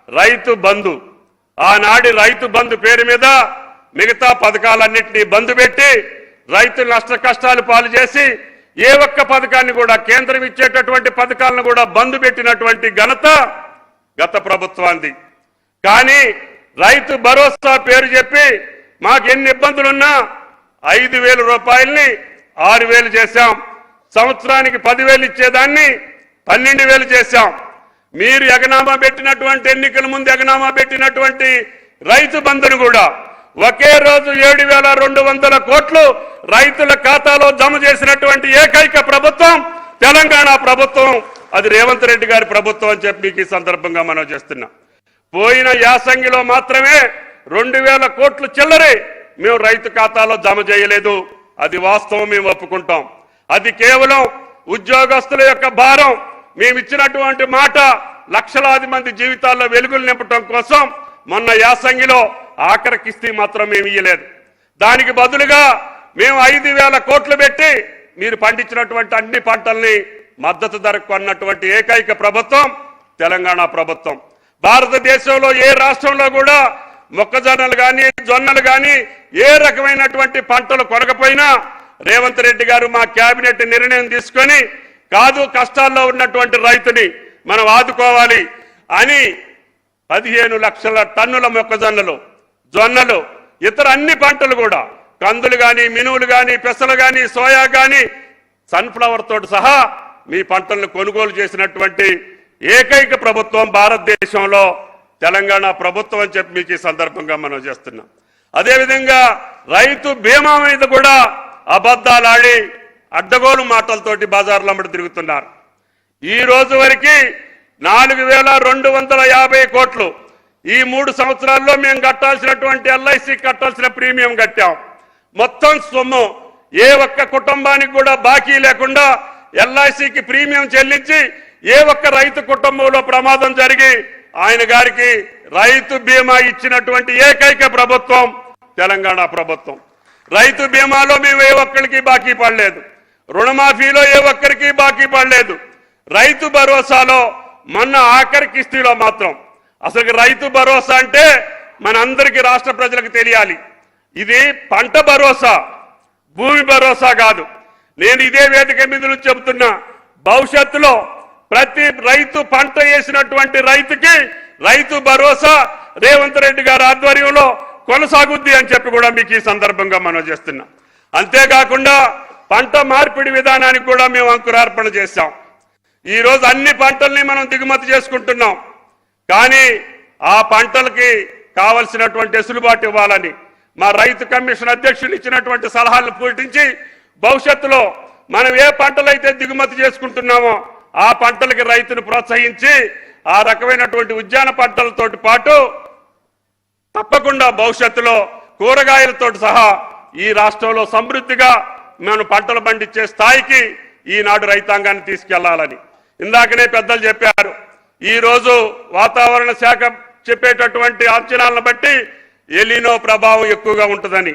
రైతు బంధు, ఆనాడి రైతు బంధు పేరు మీద మిగతా పథకాలన్నింటినీ బంధు పెట్టి రైతులు నష్ట కష్టాలు పాలు చేసి ఏ ఒక్క పథకాన్ని కూడా కేంద్రం ఇచ్చేటటువంటి పథకాలను కూడా బంధు పెట్టినటువంటి ఘనత గత ప్రభుత్వానికి. కానీ రైతు భరోసా పేరు చెప్పి మాకు ఎన్ని ఇబ్బందులున్నా 5,000 రూపాయల్ని 6,000 చేశాం. సంవత్సరానికి 10,000 ఇచ్చేదాన్ని 12,000 చేశాం. మీరు ఎగనామా పెట్టినటువంటి ఎన్నికల ముందు ఎగనామా పెట్టినటువంటి రైతు బంధును కూడా ఒకే రోజు 7,200 కోట్లు రైతుల ఖాతాలో జమ చేసినటువంటి ఏకైక ప్రభుత్వం తెలంగాణ ప్రభుత్వం. అది రేవంత్ రెడ్డి గారి ప్రభుత్వం అని చెప్పి మీకు ఈ సందర్భంగా మనం చేస్తున్నాం. పోయిన యాసంగిలో మాత్రమే 2,000 కోట్లు చిల్లరే మేము రైతు ఖాతాలో జమ చేయలేదు. అది వాస్తవం, మేము ఒప్పుకుంటాం. అది కేవలం ఉద్యోగస్తుల యొక్క భారం. మేము ఇచ్చినటువంటి మాట లక్షలాది మంది జీవితాల్లో వెలుగులు నింపటం కోసం మొన్న యాసంగిలో ఆఖరి కిస్తీ మాత్రం మేము ఇయ్యలేదు. దానికి బదులుగా మేము 5,000 కోట్లు పెట్టి మీరు పండించినటువంటి అన్ని పంటల్ని మద్దతు ధరకు కొన్నటువంటి ఏకైక ప్రభుత్వం తెలంగాణ ప్రభుత్వం. భారతదేశంలో ఏ రాష్ట్రంలో కూడా మొక్కజొన్నలు కానీ జొన్నలు కానీ ఏ రకమైనటువంటి పంటలు కొనకపోయినా రేవంత్ రెడ్డి గారు మా కేబినెట్ నిర్ణయం తీసుకొని కాదు కష్టాల్లో ఉన్నటువంటి రైతుని మనం ఆదుకోవాలి అని 15 లక్షల టన్నుల మొక్కజొన్నలు, జొన్నలు, ఇతర అన్ని పంటలు కూడా కందులు కానీ మినువులు కానీ పెసలు కానీ సోయా కానీ సన్ఫ్లవర్ తోటి సహా మీ పంటలను కొనుగోలు చేసినటువంటి ఏకైక ప్రభుత్వం భారతదేశంలో తెలంగాణ ప్రభుత్వం అని చెప్పి మీకు ఈ సందర్భంగా మనం చేస్తున్నాం. అదేవిధంగా రైతు బీమా మీద కూడా అబద్ధాలాడి అడ్డగోలు మాటలతోటి బజార్లో అమ్మడి తిరుగుతున్నారు. ఈ రోజు వరకు 4,250 కోట్లు ఈ 3 సంవత్సరాల్లో మేము కట్టాల్సినటువంటి ఎల్ఐసి కట్టాల్సిన ప్రీమియం కట్టాం. మొత్తం సొమ్ము ఏ ఒక్క కుటుంబానికి కూడా బాకీ లేకుండా ఎల్ఐసికి ప్రీమియం చెల్లించి ఏ ఒక్క రైతు కుటుంబంలో ప్రమాదం జరిగి ఆయన గారికి రైతు బీమా ఇచ్చినటువంటి ఏకైక ప్రభుత్వం తెలంగాణ ప్రభుత్వం. రైతు బీమాలో మేము ఏ ఒక్కరికి బాకీ పడలేదు. రుణమాఫీలో ఏ ఒక్కరికి బాకీ పడలేదు. రైతు భరోసాలో మొన్న ఆఖరి కిస్తీలో మాత్రం అసలు రైతు భరోసా అంటే మనందరికీ రాష్ట్ర ప్రజలకు తెలియాలి. ఇది పంట భరోసా, భూమి భరోసా కాదు. నేను ఇదే వేదిక మీద చెబుతున్నా, భవిష్యత్తులో ప్రతి రైతు పంట వేసినటువంటి రైతుకి రైతు భరోసా రేవంత్ రెడ్డి గారి ఆధ్వర్యంలో కొనసాగుద్ది అని చెప్పి కూడా మీకు ఈ సందర్భంగా మనం చేస్తున్నాం. అంతేకాకుండా పంట మార్పిడి విధానానికి కూడా మేము అంకురార్పణ చేశాం. ఈరోజు అన్ని పంటల్ని మనం దిగుమతి చేసుకుంటున్నాం. కానీ ఆ పంటలకి కావలసినటువంటి వెసులుబాటు ఇవ్వాలని మా రైతు కమిషన్ అధ్యక్షులు ఇచ్చినటువంటి సలహాలను పాటించి భవిష్యత్తులో మనం ఏ పంటలైతే దిగుమతి చేసుకుంటున్నామో ఆ పంటలకి రైతును ప్రోత్సహించి ఆ రకమైనటువంటి ఉద్యాన పంటలతో పాటు తప్పకుండా భవిష్యత్తులో కూరగాయలతో సహా ఈ రాష్ట్రంలో సమృద్ధిగా మనం పంటలు పండించే స్థాయికి ఈనాడు రైతాంగాన్ని తీసుకెళ్లాలని ఇందాకనే పెద్దలు చెప్పారు. ఈ రోజు వాతావరణ శాఖ చెప్పేటటువంటి అంచనాలను బట్టి ఎలినో ప్రభావం ఎక్కువగా ఉంటుందని.